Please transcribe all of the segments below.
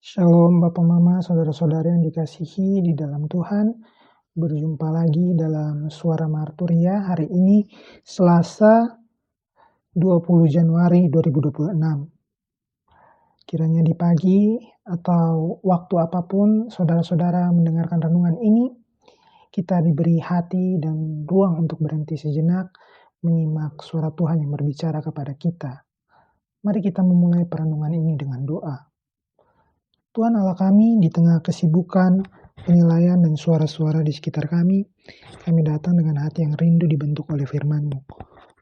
Shalom Bapak Mama, saudara-saudara yang dikasihi di dalam Tuhan. Berjumpa lagi dalam Suara Marturia hari ini Selasa 20 Januari 2026. Kiranya di pagi atau waktu apapun saudara-saudara mendengarkan renungan ini, kita diberi hati dan ruang untuk berhenti sejenak menyimak suara Tuhan yang berbicara kepada kita. Mari kita memulai perenungan ini dengan doa. Tuhan Allah kami, di tengah kesibukan, penilaian, dan suara-suara di sekitar kami datang dengan hati yang rindu dibentuk oleh firman-Mu.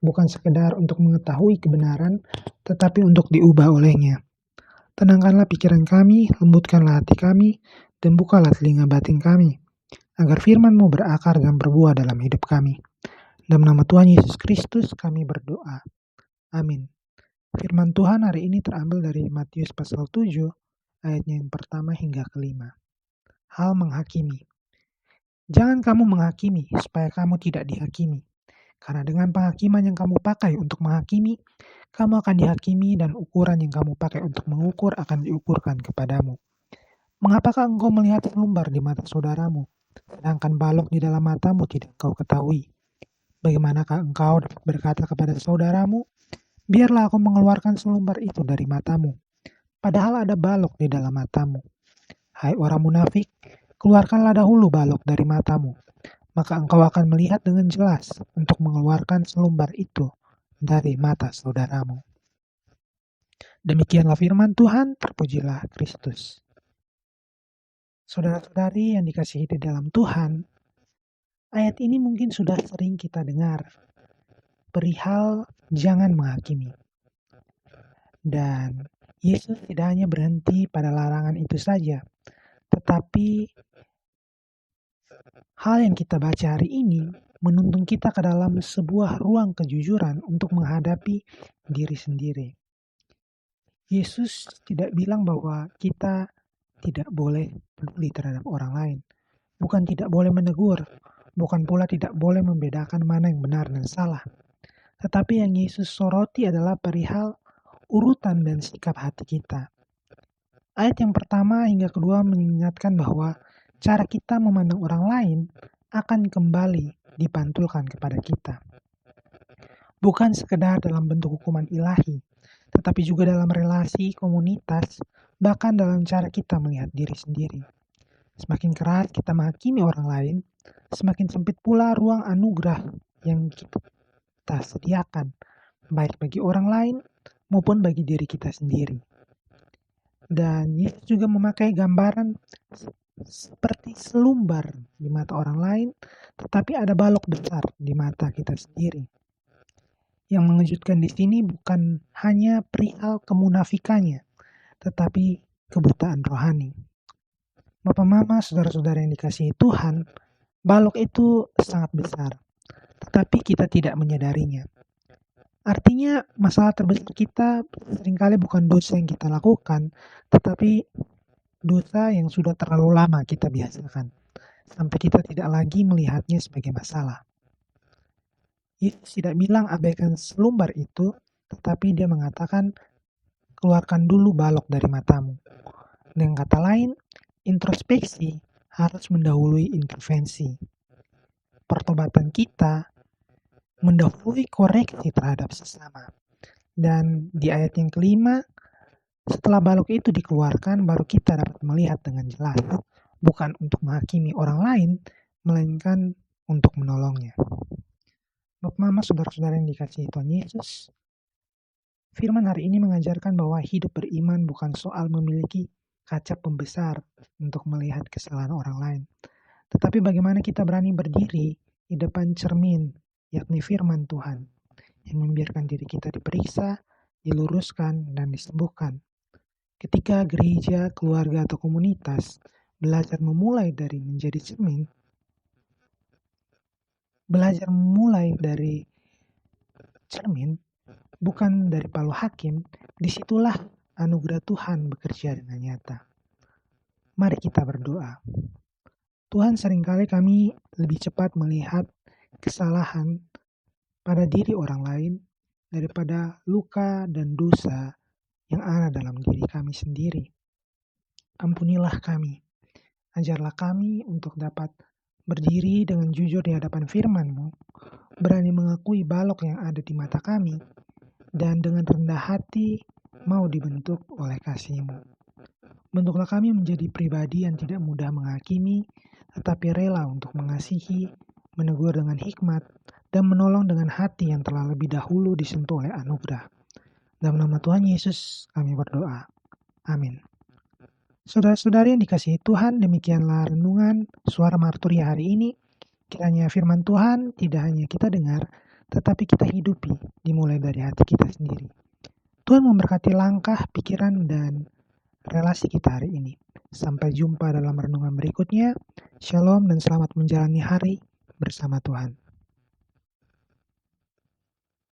Bukan sekedar untuk mengetahui kebenaran, tetapi untuk diubah olehnya. Tenangkanlah pikiran kami, lembutkanlah hati kami, dan bukalah telinga batin kami, agar firman-Mu berakar dan berbuah dalam hidup kami. Dalam nama Tuhan Yesus Kristus kami berdoa. Amin. Firman Tuhan hari ini terambil dari Matius pasal 7, ayatnya yang pertama hingga kelima. Hal menghakimi. Jangan kamu menghakimi, supaya kamu tidak dihakimi. Karena dengan penghakiman yang kamu pakai untuk menghakimi, kamu akan dihakimi dan ukuran yang kamu pakai untuk mengukur akan diukurkan kepadamu. Mengapakah engkau melihat selumbar di mata saudaramu, sedangkan balok di dalam matamu tidak engkau ketahui? Bagaimanakah engkau dapat berkata kepada saudaramu, biarlah aku mengeluarkan selumbar itu dari matamu, padahal ada balok di dalam matamu? Hai orang munafik, keluarkanlah dahulu balok dari matamu, maka engkau akan melihat dengan jelas untuk mengeluarkan selumbar itu dari mata saudaramu. Demikianlah firman Tuhan, terpujilah Kristus. Saudara-saudari yang dikasihi di dalam Tuhan, ayat ini mungkin sudah sering kita dengar, perihal jangan menghakimi. Dan Yesus tidak hanya berhenti pada larangan itu saja, tetapi hal yang kita baca hari ini menuntun kita ke dalam sebuah ruang kejujuran untuk menghadapi diri sendiri. Yesus tidak bilang bahwa kita tidak boleh peduli terhadap orang lain, bukan tidak boleh menegur, bukan pula tidak boleh membedakan mana yang benar dan salah. Tetapi yang Yesus soroti adalah perihal urutan dan sikap hati kita. Ayat yang pertama hingga kedua mengingatkan bahwa cara kita memandang orang lain akan kembali dipantulkan kepada kita. Bukan sekedar dalam bentuk hukuman ilahi, tetapi juga dalam relasi, komunitas, bahkan dalam cara kita melihat diri sendiri. Semakin keras kita menghakimi orang lain, semakin sempit pula ruang anugerah yang kita sediakan, baik bagi orang lain maupun bagi diri kita sendiri. Dan Yesus juga memakai gambaran seperti selumbar di mata orang lain, tetapi ada balok besar di mata kita sendiri. Yang mengejutkan di sini bukan hanya perihal kemunafikannya, tetapi kebutaan rohani. Bapak Mama, saudara-saudara yang dikasihi Tuhan, balok itu sangat besar, tetapi kita tidak menyadarinya. Artinya masalah terbesar kita seringkali bukan dosa yang kita lakukan, tetapi dosa yang sudah terlalu lama kita biasakan, sampai kita tidak lagi melihatnya sebagai masalah. Yesus tidak bilang abaikan selumbar itu, tetapi dia mengatakan keluarkan dulu balok dari matamu. Dengan kata lain, introspeksi harus mendahului intervensi. Pertobatan kita mendahului koreksi terhadap sesama. Dan di ayat yang kelima, setelah balok itu dikeluarkan, baru kita dapat melihat dengan jelas, bukan untuk menghakimi orang lain, melainkan untuk menolongnya. Bapak Mama, saudara-saudara yang dikasihi Tuhan Yesus, firman hari ini mengajarkan bahwa hidup beriman bukan soal memiliki kaca pembesar untuk melihat kesalahan orang lain, tetapi bagaimana kita berani berdiri di depan cermin, yakni firman Tuhan, yang membiarkan diri kita diperiksa, diluruskan, dan disembuhkan. Ketika gereja, keluarga, atau komunitas belajar memulai dari menjadi cermin, belajar memulai dari cermin, bukan dari palu hakim, disitulah anugerah Tuhan bekerja dengan nyata. Mari kita berdoa. Tuhan, seringkali kami lebih cepat melihat kesalahan pada diri orang lain daripada luka dan dosa yang ada dalam diri kami sendiri. ampunilah kami. Ajarlah kami untuk dapat berdiri dengan jujur di hadapan firman-Mu, berani mengakui balok yang ada di mata kami, dan dengan rendah hati mau dibentuk oleh kasih-Mu. Bentuklah kami menjadi pribadi yang tidak mudah menghakimi, tetapi rela untuk mengasihi, menegur dengan hikmat, dan menolong dengan hati yang telah lebih dahulu disentuh oleh anugerah. Dalam nama Tuhan Yesus kami berdoa. Amin. Saudara-saudari yang dikasihi Tuhan, demikianlah renungan Suara Marturi hari ini. Kiranya firman Tuhan tidak hanya kita dengar, tetapi kita hidupi, dimulai dari hati kita sendiri. Tuhan memberkati langkah, pikiran, dan relasi kita hari ini. Sampai jumpa dalam renungan berikutnya. Shalom dan selamat menjalani hari bersama Tuhan.